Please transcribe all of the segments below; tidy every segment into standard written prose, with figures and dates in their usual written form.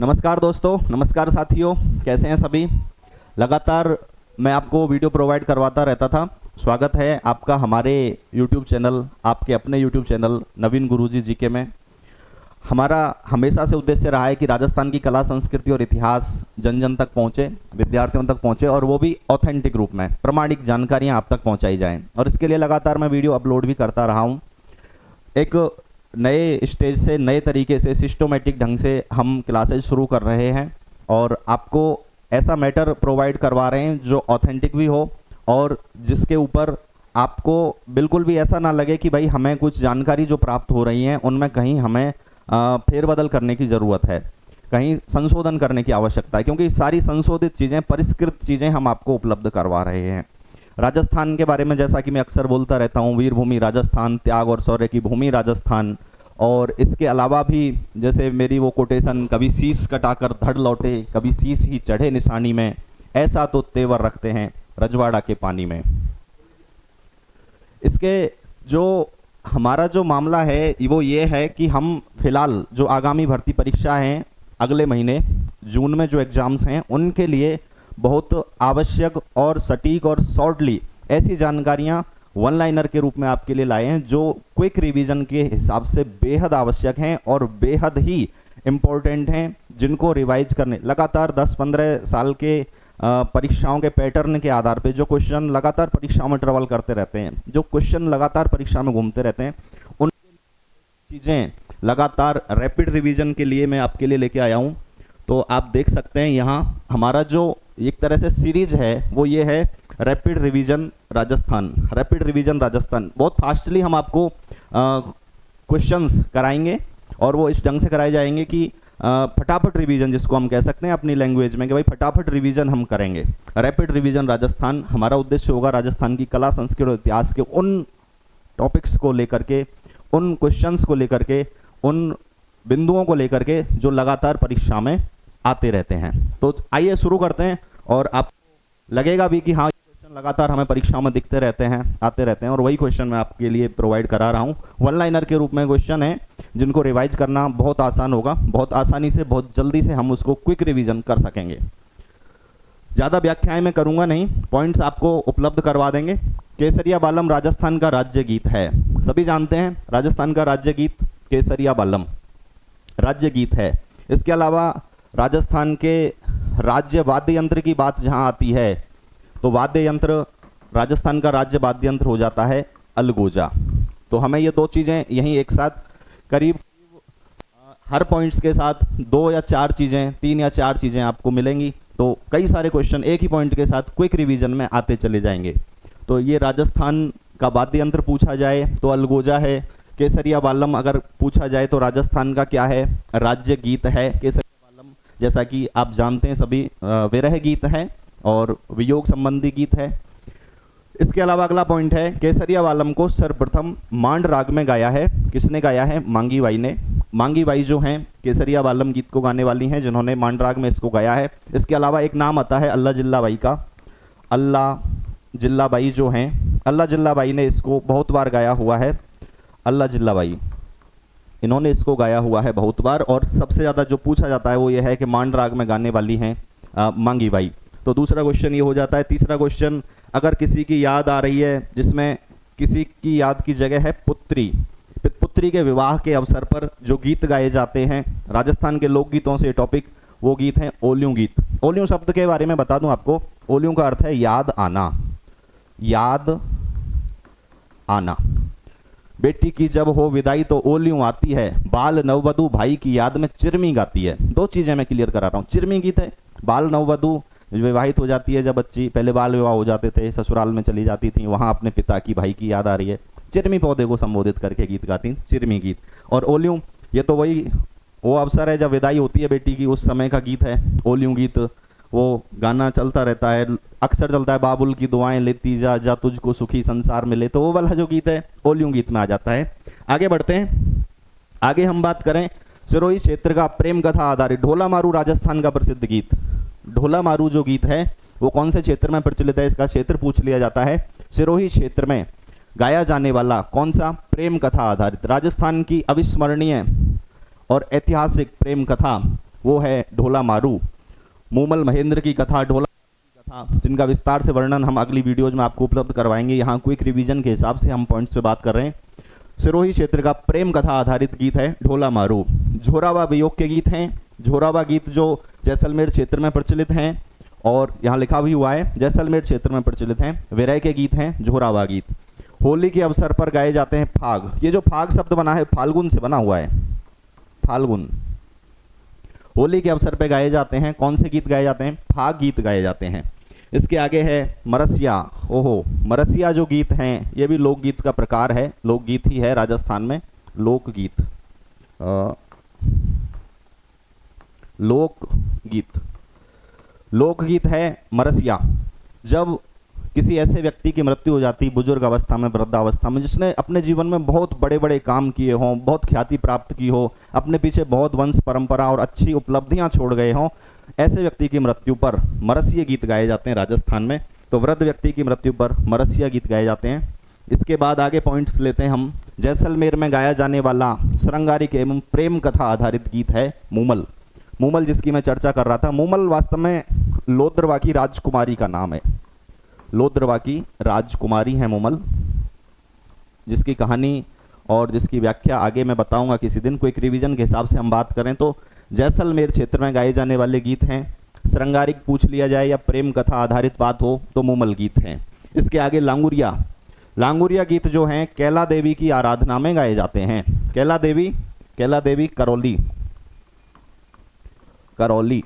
नमस्कार दोस्तों, नमस्कार साथियों, कैसे हैं सभी। लगातार मैं आपको वीडियो प्रोवाइड करवाता रहता था। स्वागत है आपका हमारे YouTube चैनल, आपके अपने YouTube चैनल नवीन गुरुजी जीके में। हमारा हमेशा से उद्देश्य रहा है कि राजस्थान की कला, संस्कृति और इतिहास जन जन तक पहुँचे, विद्यार्थियों तक पहुँचे और वो भी ऑथेंटिक रूप में प्रमाणिक जानकारियाँ आप तक पहुँचाई जाएँ। और इसके लिए लगातार मैं वीडियो अपलोड भी करता रहा हूँ। एक नए स्टेज से, नए तरीके से, सिस्टमेटिक ढंग से हम क्लासेज शुरू कर रहे हैं और आपको ऐसा मैटर प्रोवाइड करवा रहे हैं जो ऑथेंटिक भी हो और जिसके ऊपर आपको बिल्कुल भी ऐसा ना लगे कि भाई हमें कुछ जानकारी जो प्राप्त हो रही हैं उनमें कहीं हमें फेरबदल करने की ज़रूरत है, कहीं संशोधन करने की आवश्यकता है, क्योंकि सारी संशोधित चीज़ें, परिष्कृत चीज़ें हम आपको उपलब्ध करवा रहे हैं। राजस्थान के बारे में जैसा कि मैं अक्सर बोलता रहता हूँ, वीर भूमि राजस्थान, त्याग और शौर्य की भूमि राजस्थान। और इसके अलावा भी जैसे मेरी वो कोटेशन, कभी शीश कटाकर धड़ लौटे, कभी शीश ही चढ़े निशानी में, ऐसा तो तेवर रखते हैं रजवाड़ा के पानी में। इसके जो हमारा जो मामला है वो ये है कि हम फिलहाल जो आगामी भर्ती परीक्षा हैं अगले महीने जून में जो एग्ज़ाम्स हैं उनके लिए बहुत आवश्यक और सटीक और शॉर्टली ऐसी जानकारियां वन लाइनर के रूप में आपके लिए लाए हैं जो क्विक रिवीजन के हिसाब से बेहद आवश्यक हैं और बेहद ही इम्पोर्टेंट हैं, जिनको रिवाइज करने लगातार 10-15 साल के परीक्षाओं के पैटर्न के आधार पे जो क्वेश्चन लगातार परीक्षाओं में ट्रेवल करते रहते हैं, जो क्वेश्चन लगातार परीक्षा में घूमते रहते हैं, उन चीज़ें लगातार रैपिड रिवीजन के लिए मैं आपके लिए लेके आया हूँ। तो आप देख सकते हैं यहाँ हमारा जो एक तरह से सीरीज है वो ये है rapid revision Rajasthan. Rapid revision Rajasthan बहुत फास्टली हम आपको क्वेश्चंस कराएंगे और वो इस ढंग से कराए जाएंगे कि फटाफट रिवीजन, जिसको हम कह सकते हैं अपनी लैंग्वेज में कि भाई फटाफट रिवीजन हम करेंगे। रैपिड रिवीजन राजस्थान हमारा उद्देश्य होगा राजस्थान की कला, संस्कृति और इतिहास के उन टॉपिक्स को लेकर के, उन क्वेश्चंस को लेकर के, उन बिंदुओं को लेकर के जो लगातार परीक्षा में आते रहते हैं। तो आइए शुरू करते हैं और आपको लगेगा भी कि हाँ ये क्वेश्चन लगातार हमें परीक्षाओं में दिखते रहते हैं, आते रहते हैं, और वही क्वेश्चन मैं आपके लिए प्रोवाइड करा रहा हूँ। वन लाइनर के रूप में क्वेश्चन है जिनको रिवाइज करना बहुत आसान होगा, बहुत आसानी से, बहुत जल्दी से हम उसको क्विक रिवीजन कर सकेंगे। ज़्यादा व्याख्याएं मैं करूँगा नहीं, पॉइंट्स आपको उपलब्ध करवा देंगे। केसरिया बालम राजस्थान का राज्य गीत है, सभी जानते हैं राजस्थान का राज्य गीत केसरिया बालम राज्य गीत है। इसके अलावा राजस्थान के राज्य वाद्य यंत्र की बात जहां आती है तो वाद्य यंत्र, राजस्थान का राज्य वाद्य यंत्र हो जाता है अलगोजा। तो हमें ये दो चीज़ें यहीं एक साथ करीब हर पॉइंट्स के साथ 2 या 4 चीज़ें, 3 या 4 चीज़ें आपको मिलेंगी। तो कई सारे क्वेश्चन एक ही पॉइंट के साथ क्विक रिवीजन में आते चले जाएंगे। तो ये राजस्थान का वाद्य यंत्र पूछा जाए तो अलगोजा है, केसरिया बालम अगर पूछा जाए तो राजस्थान का क्या है, राज्य गीत है केसरिया बालम, जैसा कि आप जानते हैं सभी विरह गीत है और वियोग संबंधी गीत है। इसके अलावा अगला पॉइंट है केसरिया बालम को सर्वप्रथम मांड राग में गाया है, किसने गाया है, मांगी बाई ने। मांगी बाई जो हैं केसरिया बालम गीत को गाने वाली हैं जिन्होंने मांड राग में इसको गाया है। इसके अलावा एक नाम आता है अल्लाह जिल्ला बाई का। अल्लाह जिल्ला बाई जो हैं, अल्लाह जिल्ला बाई ने इसको बहुत बार गाया हुआ है। अल्लाह जिल्ला बाई, इन्होंने इसको गाया हुआ है बहुत बार। और सबसे ज़्यादा जो पूछा जाता है वो ये है कि मांड राग में गाने वाली हैं मांगी बाई। तो दूसरा क्वेश्चन ये हो जाता है। तीसरा क्वेश्चन, अगर किसी की याद आ रही है जिसमें किसी की याद की जगह है पुत्री, पुत्री के विवाह के अवसर पर जो गीत गाए जाते हैं राजस्थान के लोकगीतों से टॉपिक, वो गीत हैं ओलियों गीत। ओलियों शब्द के बारे में बता दूं आपको, ओलियों का अर्थ है याद आना, याद आना। बेटी की जब हो विदाई तो ओलियों आती है, बाल नववधु भाई की याद में चिरमी गाती है। दो चीज़ें मैं क्लियर करा रहा हूँ। चिरमी गीत है, बाल नववधु विवाहित हो जाती है, जब बच्ची, पहले बाल विवाह हो जाते थे, ससुराल में चली जाती थी, वहाँ अपने पिता की, भाई की याद आ रही है, चिरमी पौधे को संबोधित करके गीत गाती, चिरमी गीत। और ओलियों, ये तो वही वो अवसर है जब विदाई होती है बेटी की, उस समय का गीत है ओलियों गीत। वो गाना चलता रहता है, अक्सर चलता है, बाबुल की दुआएं लेती जा, जा तुझको सुखी संसार मिले। तो वो वाला जो गीत है ओलियों गीत में आ जाता है। आगे बढ़ते हैं। आगे हम बात करें सिरोही क्षेत्र का प्रेम कथा आधारित ढोला मारू राजस्थान का प्रसिद्ध गीत। ढोला मारू जो गीत है वो कौन से क्षेत्र में प्रचलित है, इसका क्षेत्र पूछ लिया जाता है। सिरोही क्षेत्र में गाया जाने वाला कौन सा प्रेम कथा आधारित राजस्थान की अविस्मरणीय और ऐतिहासिक प्रेम कथा वो है ढोला मारू। मूमल महेंद्र की कथा, ढोला की कथा, जिनका विस्तार से वर्णन हम अगली वीडियोज में आपको उपलब्ध करवाएंगे। यहाँ क्विक रिवीजन के हिसाब से हम पॉइंट्स पे बात कर रहे हैं। सिरोही क्षेत्र का प्रेम कथा आधारित गीत है ढोला मारू। झोरावा वियोग के गीत हैं। झोरावा गीत जो जैसलमेर क्षेत्र में प्रचलित हैं, और यहाँ लिखा भी हुआ है जैसलमेर क्षेत्र में प्रचलित हैं। विरह के गीत हैं झोरावा गीत। होली के अवसर पर गाए जाते हैं फाग। ये जो फाग शब्द बना है फाल्गुन से बना हुआ है, फाल्गुन। होली के अवसर पर गाए जाते हैं कौन से गीत गाए जाते हैं? फाग गीत गाए जाते हैं। इसके आगे है मरसिया। ओहो, मरसिया जो गीत हैं ये भी लोकगीत का प्रकार है, लोकगीत ही है राजस्थान में। लोकगीत, लोकगीत, लोकगीत है मरसिया। जब किसी ऐसे व्यक्ति की मृत्यु हो जाती, बुजुर्ग अवस्था में, वृद्धावस्था में, जिसने अपने जीवन में बहुत बड़े बड़े काम किए हों, बहुत ख्याति प्राप्त की हो, अपने पीछे बहुत वंश परंपरा और अच्छी उपलब्धियां छोड़ गए हों, ऐसे व्यक्ति की मृत्यु पर मरसिया गीत गाए जाते हैं राजस्थान में। तो वृद्ध व्यक्ति की मृत्यु पर मरसिया गीत गाए जाते हैं। इसके बाद आगे पॉइंट्स लेते हैं हम। जैसलमेर में गाया जाने वाला श्रृंगारिक एवं प्रेम कथा आधारित गीत है मूमल। मूमल जिसकी मैं चर्चा कर रहा था, मूमल वास्तव में लोद्रवा की राजकुमारी का नाम है। लोद्रवा की राजकुमारी है मूमल, जिसकी कहानी और जिसकी व्याख्या आगे मैं बताऊंगा किसी दिन। क्विक रिवीजन के हिसाब से हम बात करें तो जैसलमेर क्षेत्र में गाए जाने वाले गीत हैं। श्रृंगारिक पूछ लिया जाए या प्रेम कथा आधारित बात हो तो मूमल गीत हैं। इसके आगे लांगुरिया। लांगुरिया गीत जो हैं कैला देवी की आराधना में गाए जाते हैं। कैला देवी करौली, करौली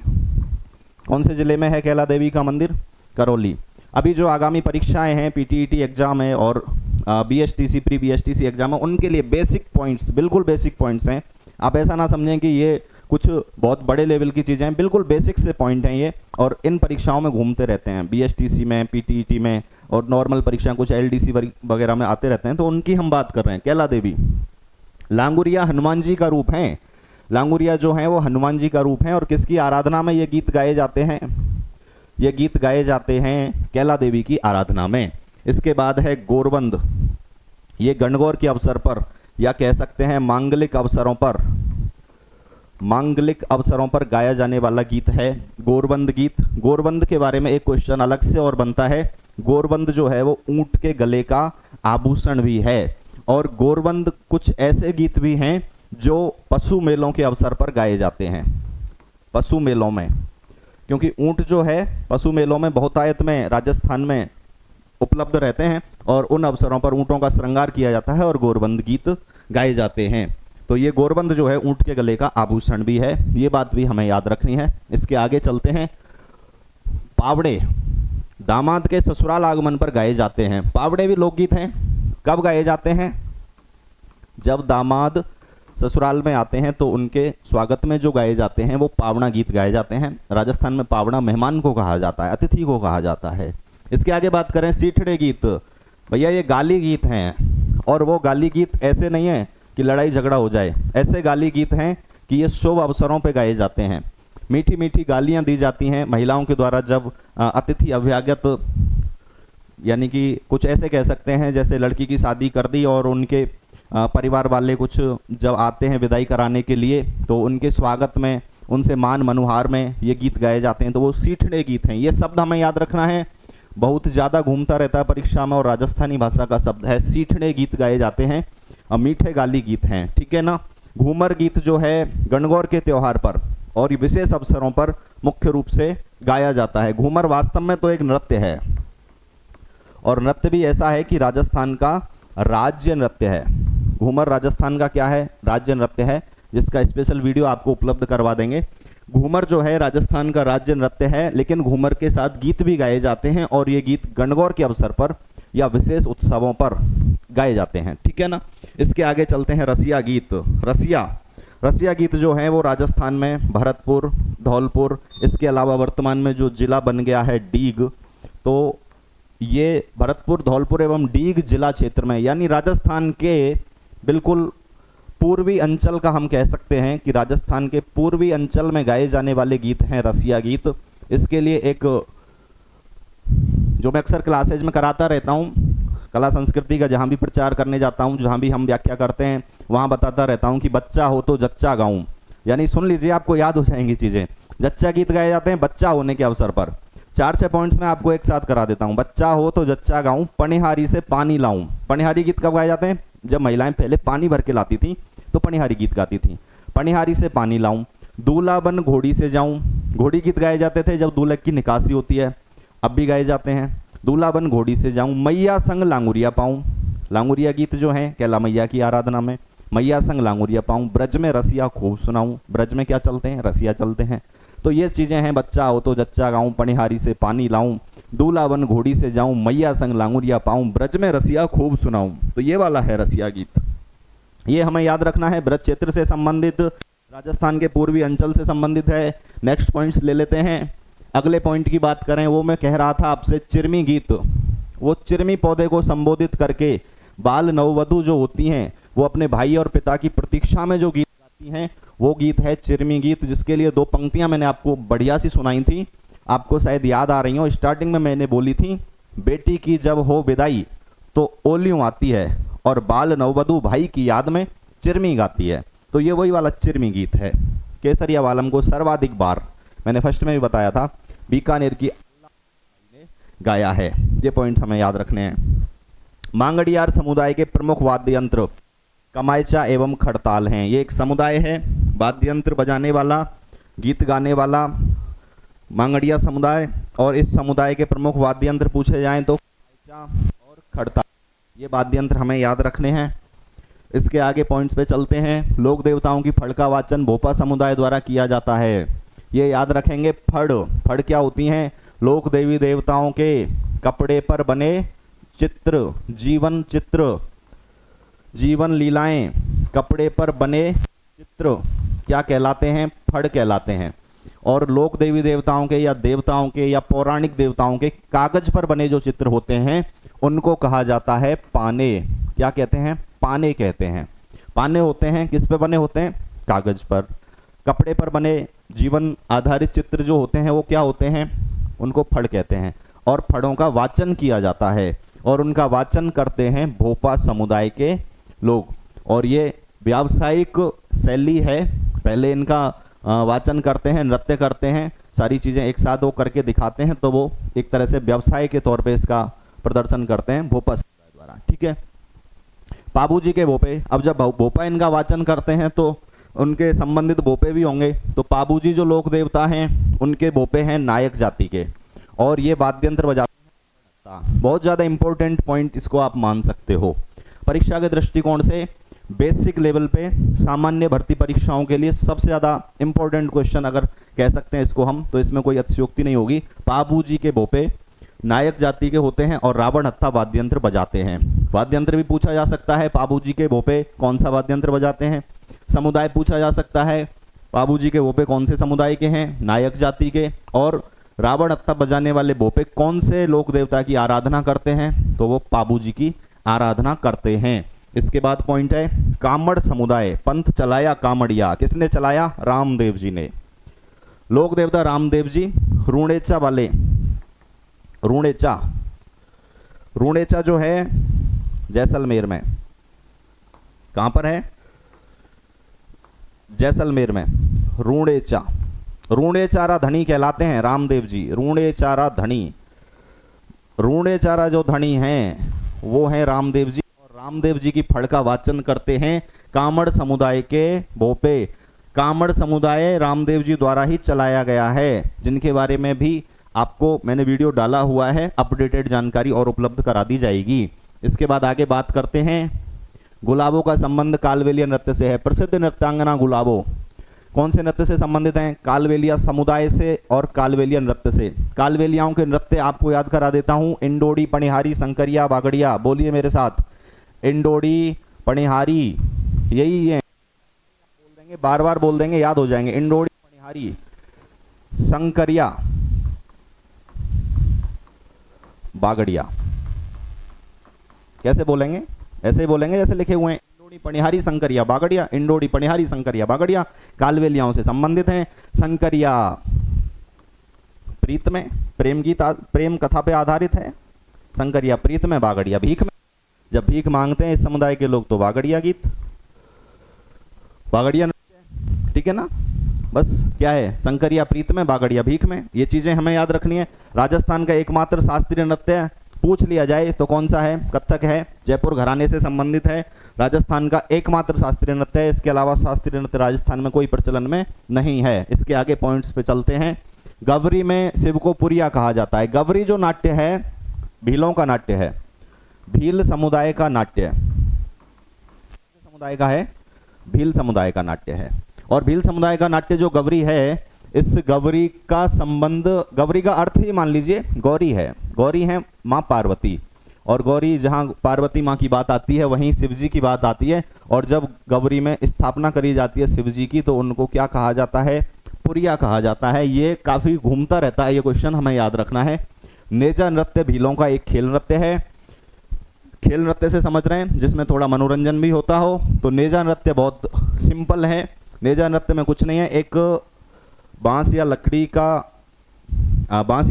कौन से जिले में है कैला देवी का मंदिर? करौली। अभी जो आगामी परीक्षाएं हैं, पीटीईटी एग्जाम है और बीएसटीसी प्री बीएसटीसी एग्जाम है, उनके लिए बेसिक पॉइंट्स, बिल्कुल बेसिक पॉइंट्स हैं। आप ऐसा ना समझें कि ये कुछ बहुत बड़े लेवल की चीज़ें हैं, बिल्कुल बेसिक से पॉइंट हैं ये, और इन परीक्षाओं में घूमते रहते हैं, बीएसटीसी में, पीटीईटी में, और नॉर्मल परीक्षाएं कुछ एलडीसी वगैरह में आते रहते हैं, तो उनकी हम बात कर रहे हैं। कैला देवी। लांगुरिया हनुमान जी का रूप है। लांगुरिया जो है वो हनुमान जी का रूप है, और किसकी आराधना में ये गीत गाए जाते हैं? ये गीत गाए जाते हैं कैला देवी की आराधना में। इसके बाद है गोरबंद। ये गणगौर के अवसर पर, या कह सकते हैं मांगलिक अवसरों पर, मांगलिक अवसरों पर गाया जाने वाला गीत है गोरबंद गीत। गोरबंद के बारे में एक क्वेश्चन अलग से और बनता है। गोरबंद जो है वो ऊंट के गले का आभूषण भी है, और गोरबंद कुछ ऐसे गीत भी हैं जो पशु मेलों के अवसर पर गाए जाते हैं। पशु मेलों में, क्योंकि ऊंट जो है पशु मेलों में बहुतायत में राजस्थान में उपलब्ध रहते हैं, और उन अवसरों पर ऊंटों का श्रृंगार किया जाता है और गोरबंद गीत गाए जाते हैं। तो ये गोरबंद जो है ऊंट के गले का आभूषण भी है, ये बात भी हमें याद रखनी है। इसके आगे चलते हैं। पावड़े दामाद के ससुराल आगमन पर गाए जाते हैं। पावड़े भी लोकगीत हैं। कब गाए जाते हैं? जब दामाद ससुराल में आते हैं तो उनके स्वागत में जो गाए जाते हैं वो पावड़ा गीत गाए जाते हैं। राजस्थान में पावड़ा मेहमान को कहा जाता है, अतिथि को कहा जाता है। इसके आगे बात करें सीठड़े गीत। भैया ये गाली गीत हैं, और वो गाली गीत ऐसे नहीं है कि लड़ाई झगड़ा हो जाए, ऐसे गाली गीत हैं कि ये शुभ अवसरों पे गाए जाते हैं। मीठी मीठी गालियां दी जाती हैं महिलाओं के द्वारा जब अतिथि अभ्यागत, यानी कि कुछ ऐसे कह सकते हैं जैसे लड़की की शादी कर दी और उनके परिवार वाले कुछ जब आते हैं विदाई कराने के लिए, तो उनके स्वागत में, उनसे मान मनुहार में ये गीत गाए जाते हैं, तो वो सीठड़े गीत हैं। ये शब्द हमें याद रखना है, बहुत ज़्यादा घूमता रहता है परीक्षा में, और राजस्थानी भाषा का शब्द है। सीठड़े गीत गाए जाते हैं, मीठे गाली गीत हैं, ठीक है ना। घूमर गीत जो है गणगौर के त्यौहार पर और विशेष अवसरों पर मुख्य रूप से गाया जाता है। घूमर वास्तव में तो एक नृत्य है, और नृत्य भी ऐसा है कि राजस्थान का राज्य नृत्य है। घूमर राजस्थान का क्या है? राज्य नृत्य है, जिसका स्पेशल वीडियो आपको उपलब्ध करवा देंगे। घूमर जो है राजस्थान का राज्य नृत्य है, लेकिन घूमर के साथ गीत भी गाए जाते हैं, और ये गीत गणगौर के अवसर पर या विशेष उत्सवों पर गाए जाते हैं, ठीक है ना। इसके आगे चलते हैं रसिया गीत। रसिया गीत जो है वो राजस्थान में भरतपुर, धौलपुर, इसके अलावा वर्तमान में जो जिला बन गया है डीग, तो ये भरतपुर, धौलपुर एवं डीग जिला क्षेत्र में, यानी राजस्थान के बिल्कुल पूर्वी अंचल का हम कह सकते हैं कि राजस्थान के पूर्वी अंचल में गाए जाने वाले गीत हैं रसिया गीत। इसके लिए एक जो मैं अक्सर क्लासेज में कराता रहता हूँ, कला संस्कृति का जहाँ भी प्रचार करने जाता हूँ, जहाँ भी हम व्याख्या करते हैं, वहाँ बताता रहता हूँ कि बच्चा हो तो जच्चा गाऊँ, यानी सुन लीजिए, आपको याद हो जाएंगी चीज़ें। जच्चा गीत गाए जाते हैं बच्चा होने के अवसर पर। 4-6 पॉइंट्स में आपको एक साथ करा देता हूँ। बच्चा हो तो जच्चा गाऊं, पनिहारी से पानी लाऊं। पनिहारी गीत कब गाए जाते हैं? जब महिलाएं पहले पानी भर के लाती थी तो पनिहारी गीत गाती थी। पनिहारी से पानी लाऊं, दूल्हा बन घोड़ी से जाऊं। घोड़ी गीत गाए जाते थे जब दूल्हे की निकासी होती है, अब भी गाए जाते हैं। दूल्हा बन घोड़ी से जाऊं, मैया संग लांगुरिया पाऊं। लांगुरिया गीत जो है कैला मैया की आराधना में, मैया संग लांगुरिया पाऊं। ब्रज में रसिया खूब सुनाऊं, ब्रज में क्या चलते हैं? रसिया चलते हैं। तो ये चीज़ें हैं, बच्चा हो तो जच्चा गाऊं, पनिहारी से पानी लाऊं, दूल्हा बन घोड़ी से जाऊं, मैया संग लांगुरिया पाऊं, ब्रज में रसिया खूब सुनाऊं। तो ये वाला है रसिया गीत, ये हमें याद रखना है। ब्रज क्षेत्र से संबंधित, राजस्थान के पूर्वी अंचल से संबंधित है। नेक्स्ट पॉइंट्स ले लेते हैं। अगले पॉइंट की बात करें, वो मैं कह रहा था आपसे चिरमी गीत। वो चिरमी पौधे को संबोधित करके बाल नववधु जो होती हैं वो अपने भाई और पिता की प्रतीक्षा में जो गीत गाती हैं वो गीत है चिरमी गीत, जिसके लिए 2 पंक्तियां मैंने आपको बढ़िया सी सुनाई थी, आपको शायद याद आ रही हो। स्टार्टिंग में मैंने बोली थी, बेटी की जब हो विदाई तो ओलियों आती है और बाल नववधु भाई की याद में चिरमी गाती है। तो ये वही वाला चिरमी गीत है। केसरिया वालम को सर्वाधिक बार, मैंने फर्स्ट में भी बताया था, बीकानेर की ने गाया है। ये पॉइंट्स हमें याद रखने हैं। मांगड़ियार समुदाय के प्रमुख वाद्य यंत्र कमायचा एवं खड़ताल हैं। ये एक समुदाय है वाद्य यंत्र बजाने वाला, गीत गाने वाला, मांगड़िया समुदाय। और इस समुदाय के प्रमुख वाद्य यंत्र पूछे जाएं तो कमायचा और खड़ताल, ये वाद्य यंत्र हमें याद रखने हैं। इसके आगे पॉइंट्स पे चलते हैं। लोक देवताओं की फड़ का वाचन भोपा समुदाय द्वारा किया जाता है, ये याद रखेंगे। फड़ क्या होती हैं? लोक देवी देवताओं के कपड़े पर बने चित्र, जीवन चित्र, जीवन लीलाएं, कपड़े पर बने चित्र क्या कहलाते हैं? फड़ कहलाते हैं। और लोक देवी देवताओं के या देवताओं के या पौराणिक देवताओं के कागज पर बने जो चित्र होते हैं उनको कहा जाता है पाने। क्या कहते हैं? पाने कहते हैं। पाने होते हैं किस पे बने होते हैं? कागज पर। कपड़े पर बने जीवन आधारित चित्र जो होते हैं वो क्या होते हैं? उनको फड़ कहते हैं। और फड़ों का वाचन किया जाता है और उनका वाचन करते हैं भोपा समुदाय के लोग। और ये व्यावसायिक शैली है, पहले इनका वाचन करते हैं, नृत्य करते हैं, सारी चीज़ें एक साथ वो करके दिखाते हैं, तो वो एक तरह से व्यवसाय के तौर पे इसका प्रदर्शन करते हैं भोपा समुदाय द्वारा। ठीक है। पाबूजी के भोपे, अब जब भोपा इनका वाचन करते हैं तो उनके संबंधित भोपे भी होंगे। तो पाबूजी जो लोक देवता हैं उनके भोपे हैं नायक जाति के, और ये वाद्य यंत्र बजाते हैं। बहुत ज़्यादा इंपॉर्टेंट पॉइंट इसको आप मान सकते हो। परीक्षा के दृष्टिकोण से बेसिक लेवल पे सामान्य भर्ती परीक्षाओं के लिए सबसे ज़्यादा इंपॉर्टेंट क्वेश्चन अगर कह सकते हैं इसको हम, तो इसमें कोई अतिशयोक्ति नहीं होगी। पाबूजी के भोपे नायक जाति के होते हैं और रावण हत्था वाद्य यंत्र बजाते हैं। वाद्य यंत्र भी पूछा जा सकता है, पाबूजी के भोपे कौन सा वाद्य यंत्र बजाते हैं। समुदाय पूछा जा सकता है, पाबूजी के भोपे कौन से समुदाय के हैं? नायक जाति के। और रावण हत्था बजाने वाले भोपे कौन से लोक देवता की आराधना करते हैं? तो वो पाबूजी की आराधना करते हैं। इसके बाद पॉइंट है कामड़ समुदाय, पंथ चलाया कामड़िया, किसने चलाया? रामदेव जी ने। लोक देवता रामदेव जी रूणेचा वाले, रूणेचा जो है जैसलमेर में, कहां पर है? जैसलमेर में। रूणेचारा धनी कहलाते हैं रामदेव जी, रूणेचारा धनी। रूणेचारा जो धनी हैं वो हैं रामदेव जी, और रामदेव जी की फड़ का वाचन करते हैं कामड़ समुदाय के भोपे। कामड़ समुदाय रामदेव जी द्वारा ही चलाया गया है, जिनके बारे में भी आपको मैंने वीडियो डाला हुआ है, अपडेटेड जानकारी और उपलब्ध करा दी जाएगी। इसके बाद आगे बात करते हैं गुलाबों का संबंध कालबेलिया नृत्य से है। प्रसिद्ध नृत्यांगना गुलाबों कौन से नृत्य से संबंधित हैं? कालबेलिया समुदाय से और कालबेलिया नृत्य से। कालबेलियाओं के नृत्य आपको याद करा देता हूं, इंडोडी, पनिहारी, संकरिया, बागड़िया। बोलिए मेरे साथ, इंडोडी, पनिहारी, यही है। बोल देंगे, बार बार बोल देंगे, याद हो जाएंगे। इंडोडी, पनिहारी, संकरिया, बागड़िया। कैसे बोलेंगे? ऐसे ही बोलेंगे जैसे लिखे हुए हैं, इंडोडी, पनिहारी, संकरिया, बागड़िया। इंडोडी, पनिहारी, संकरिया, बागड़िया कालबेलियाओं से संबंधित हैं। संकरिया प्रीत में, प्रेम गीत, प्रेम कथा पे आधारित है। संकरिया प्रीत में, बागड़िया भीख में। जब भीख मांगते हैं इस समुदाय के लोग तो बागड़िया गीत, बागड़िया नृत्य। ठीक है। ठीक है ना। बस क्या है, शंकरिया प्रीत में बागड़िया भीख में, ये चीज़ें हमें याद रखनी है। राजस्थान का एकमात्र शास्त्रीय नृत्य पूछ लिया जाए तो कौन सा है? कथक है, जयपुर घराने से संबंधित है, राजस्थान का एकमात्र शास्त्रीय नृत्य है। इसके अलावा शास्त्रीय नृत्य राजस्थान में कोई प्रचलन में नहीं है। इसके आगे पॉइंट्स पे चलते हैं। गवरी में शिव को पुरिया कहा जाता है। गवरी जो नाट्य है भीलों का नाट्य है, भील समुदाय का नाट्य है, समुदाय का है, भील समुदाय का नाट्य है। और भील समुदाय का नाट्य जो गवरी है, इस गवरी का संबंध, गवरी का अर्थ ही मान लीजिए गौरी है। गौरी है माँ पार्वती, और गौरी जहाँ पार्वती माँ की बात आती है वहीं शिव जी की बात आती है। और जब गवरी में स्थापना करी जाती है शिव जी की तो उनको क्या कहा जाता है? पुरिया कहा जाता है। ये काफ़ी घूमता रहता है, ये क्वेश्चन हमें याद रखना है। नेजा नृत्य भीलों का एक खेल नृत्य है। खेल नृत्य से समझ रहे हैं जिसमें थोड़ा मनोरंजन भी होता हो। तो नेजा नृत्य बहुत सिंपल है। नेजा नृत्य में कुछ नहीं है, एक बांस या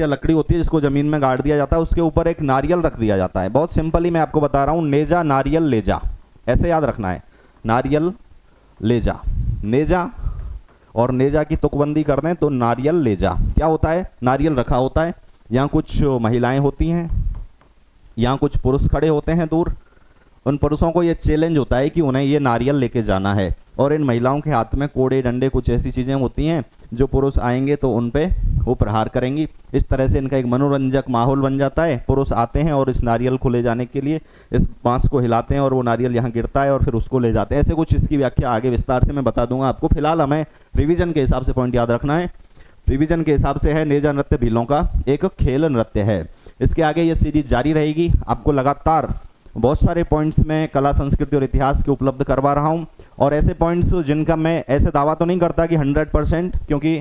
लकड़ी होती है जिसको जमीन में गाड़ दिया जाता है, उसके ऊपर एक नारियल रख दिया जाता है। बहुत सिंपली मैं आपको बता रहा हूँ, नेजा नारियल लेजा, ऐसे याद रखना है। नारियल लेजा, नेजा और नेजा की तुकबंदी कर दें तो नारियल लेजा। क्या होता है? नारियल रखा होता है, यहाँ कुछ महिलाएं होती हैं, यहाँ कुछ पुरुष खड़े होते हैं दूर। उन पुरुषों को ये चैलेंज होता है कि उन्हें ये नारियल लेके जाना है, और इन महिलाओं के हाथ में कोड़े डंडे कुछ ऐसी चीज़ें होती हैं, जो पुरुष आएंगे तो उन पे वो प्रहार करेंगी। इस तरह से इनका एक मनोरंजक माहौल बन जाता है। पुरुष आते हैं और इस नारियल को ले जाने के लिए इस बांस को हिलाते हैं और वो नारियल यहाँ गिरता है और फिर उसको ले जाते हैं। ऐसे कुछ इसकी व्याख्या आगे विस्तार से मैं बता दूंगा आपको। फिलहाल हमें रिवीजन के हिसाब से पॉइंट याद रखना है। रिवीजन के हिसाब से है, नेजा नृत्य भीलों का एक खेल नृत्य है। इसके आगे ये सीरीज जारी रहेगी। आपको लगातार बहुत सारे पॉइंट्स में कला, संस्कृति और इतिहास के उपलब्ध करवा रहा हूं, और ऐसे पॉइंट्स जिनका मैं ऐसे दावा तो नहीं करता कि 100%, क्योंकि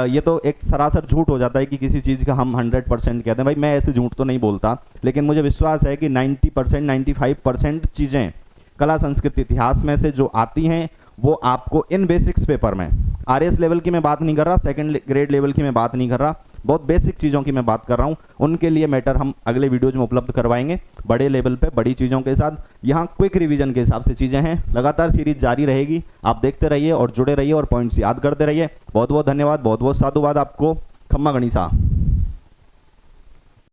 ये तो एक सरासर झूठ हो जाता है कि किसी चीज़ का हम 100% कहते हैं। भाई मैं ऐसे झूठ तो नहीं बोलता, लेकिन मुझे विश्वास है कि 90%, 95% चीज़ें कला, संस्कृति, इतिहास में से जो आती हैं वो आपको इन बेसिक्स पेपर में, आरएस लेवल की मैं बात नहीं कर रहा, सेकंड ग्रेड लेवल की मैं बात नहीं कर रहा, बहुत बेसिक चीज़ों की मैं बात कर रहा हूँ। उनके लिए मैटर हम अगले वीडियोज में उपलब्ध करवाएंगे, बड़े लेवल पे बड़ी चीज़ों के साथ। यहाँ क्विक रिवीजन के हिसाब से चीज़ें हैं। लगातार सीरीज जारी रहेगी, आप देखते रहिए और जुड़े रहिए और पॉइंट्स याद करते रहिए। बहुत बहुत धन्यवाद, बहुत बहुत साधुवाद आपको। खम्मा गणिसा।